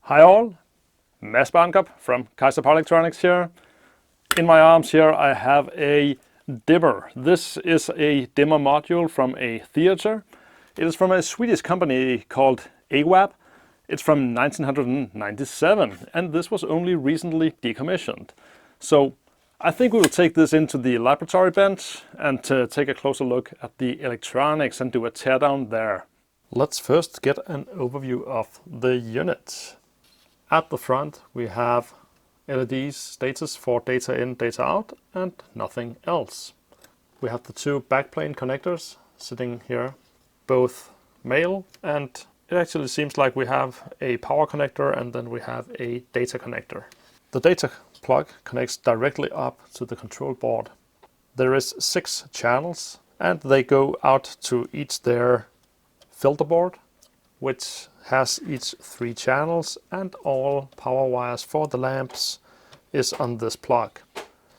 Hi all, Mads Barnkop from Kaizer Power Electronics here. In my arms here I have a dimmer. This is a dimmer module from a theater. It is from a Swedish company called AVAB. It's from 1997 and this was only recently decommissioned. So I think we will take this into the laboratory bench and take a closer look at the electronics and do a teardown there. Let's first get an overview of the unit. At the front we have LED status for data in, data out and nothing else. We have the two backplane connectors sitting here, both male, and it actually seems like we have a power connector and then we have a data connector. The data plug connects directly up to the control board. There is 6 channels and they go out to each their filter board, which has each 3 channels, and all power wires for the lamps is on this plug.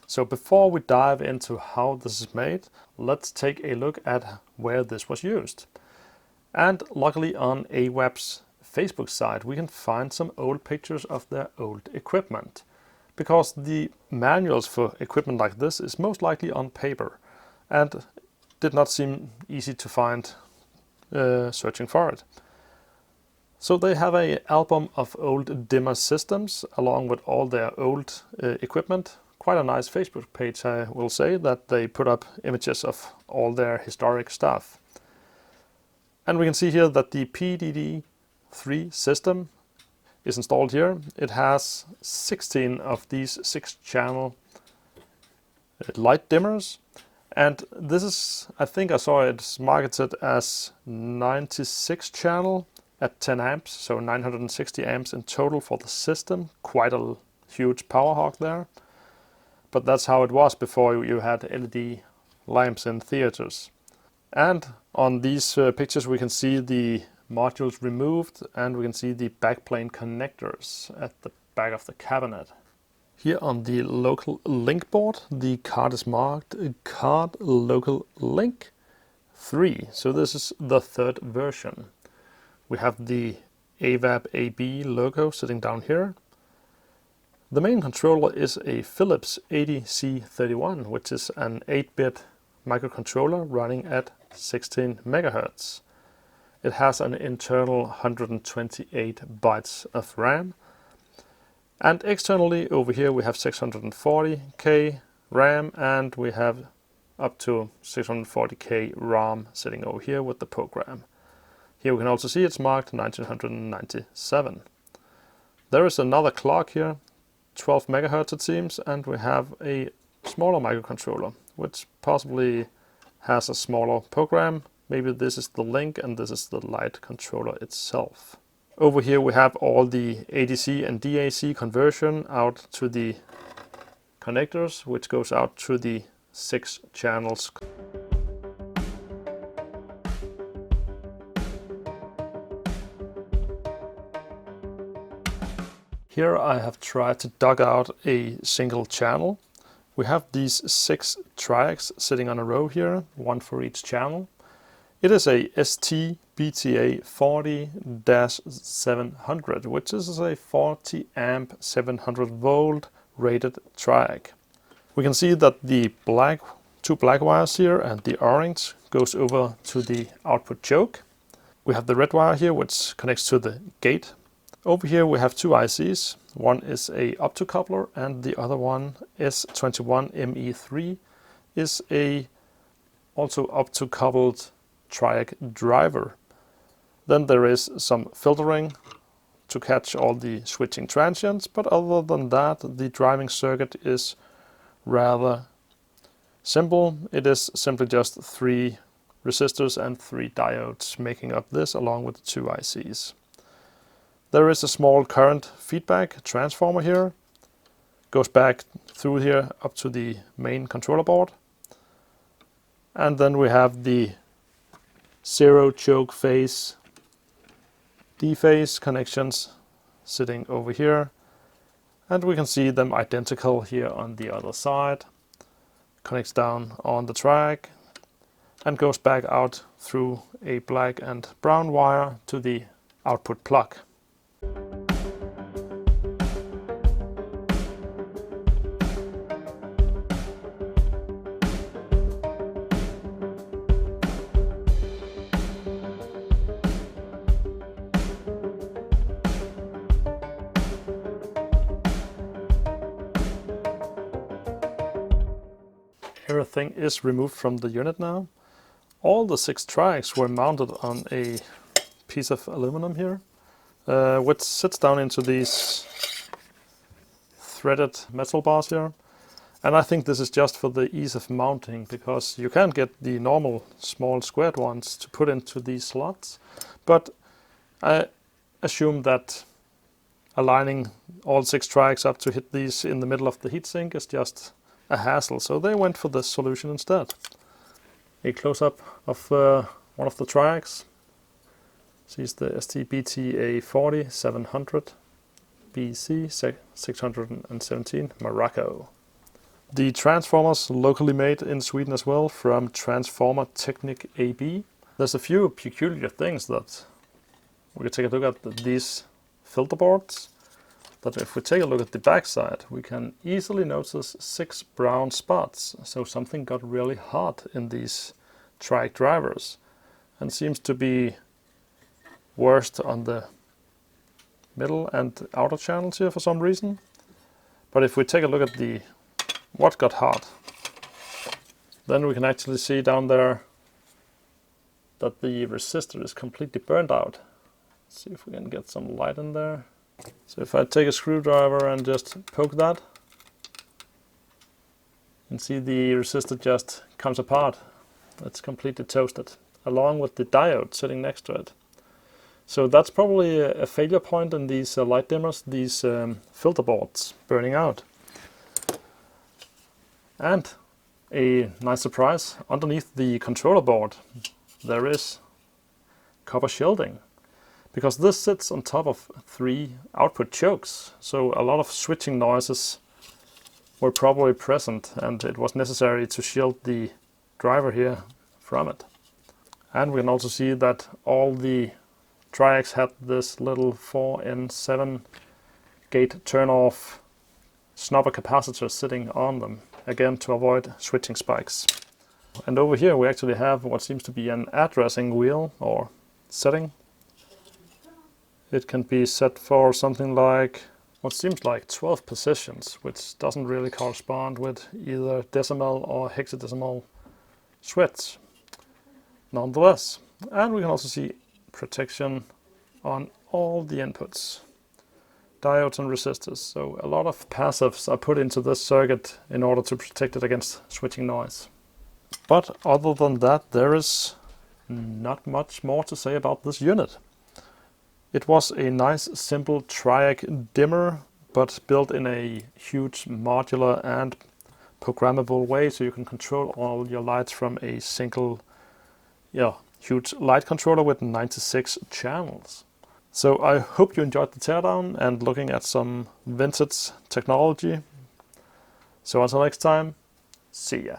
So before we dive into how this is made, let's take a look at where this was used. And luckily on AVAB's Facebook site we can find some old pictures of their old equipment, because the manuals for equipment like this is most likely on paper and did not seem easy to find searching for it. So they have an album of old dimmer systems along with all their old equipment. Quite a nice Facebook page, I will say, that they put up images of all their historic stuff. And we can see here that the PDD III system is installed here. It has 16 of these 6-channel light dimmers. And this is, I think I saw it's marketed as 96 channel at 10 amps, so 960 amps in total for the system. Quite a huge power hog there. But that's how it was before you had LED lamps in theaters. And on these pictures we can see the modules removed and we can see the backplane connectors at the back of the cabinet. Here on the local link board, the card is marked Card Local Link 3. So this is the 3rd version. We have the AVAB AB logo sitting down here. The main controller is a Philips ADC31, which is an 8-bit microcontroller running at 16 MHz. It has an internal 128 bytes of RAM. And externally over here we have 640K RAM and we have up to 640K ROM sitting over here with the program. Here we can also see it's marked 1997. There is another clock here, 12 MHz it seems, and we have a smaller microcontroller, which possibly has a smaller program. Maybe this is the link and this is the light controller itself. Over here we have all the ADC and DAC conversion out to the connectors, which goes out to the 6 channels. Here I have tried to dug out a single channel. We have these 6 triacs sitting on a row here, 1 for each channel. It is a ST-BTA 40-700, which is a 40 amp 700 volt rated triac. We can see that the 2 black wires here and the orange goes over to the output choke. We have the red wire here which connects to the gate. Over here we have 2 ICs. One is a optocoupler and the other one, S21ME3, is a also optocoupled triac driver. Then there is some filtering to catch all the switching transients, but other than that the driving circuit is rather simple. It is simply just 3 resistors and 3 diodes making up this along with the 2 ICs. There is a small current feedback transformer here. Goes back through here up to the main controller board. And then we have the 0 choke phase D-phase connections sitting over here. And we can see them identical here on the other side. Connects down on the track and goes back out through a black and brown wire to the output plug. thing is removed from the unit now. All the 6 triacs were mounted on a piece of aluminum here, which sits down into these threaded metal bars here. And I think this is just for the ease of mounting, because you can get the normal small squared ones to put into these slots. But I assume that aligning all 6 triacs up to hit these in the middle of the heatsink is just a hassle, so they went for this solution instead. A close-up of one of the triacs. Sees the STBTA40 700 BC 617 Morocco. The transformers locally made in Sweden as well, from Transformer Technic AB. There's a few peculiar things that we can take a look at these filter boards. That if we take a look at the backside, we can easily notice 6 brown spots. So something got really hot in these triac drivers, and seems to be worst on the middle and outer channels here for some reason. But if we take a look at the what got hot, then we can actually see down there that the resistor is completely burned out. Let's see if we can get some light in there. So if I take a screwdriver and just poke that, you can see the resistor just comes apart. It's completely toasted, along with the diode sitting next to it. So that's probably a failure point in these light dimmers, these filter boards burning out. And a nice surprise, underneath the controller board there is copper shielding, because this sits on top of 3 output chokes, so a lot of switching noises were probably present, and it was necessary to shield the driver here from it. And we can also see that all the triacs had this little 4N7 gate turn-off snubber capacitor sitting on them, again to avoid switching spikes. And over here we actually have what seems to be an addressing wheel or setting. It can be set for something like what seems like 12 positions, which doesn't really correspond with either decimal or hexadecimal switch. Nonetheless, and we can also see protection on all the inputs, diodes and resistors. So a lot of passives are put into this circuit in order to protect it against switching noise. But other than that, there is not much more to say about this unit. It was a nice simple triac dimmer, but built in a huge modular and programmable way, so you can control all your lights from a single huge light controller with 96 channels. So I hope you enjoyed the teardown and looking at some vintage technology. So until next time, see ya.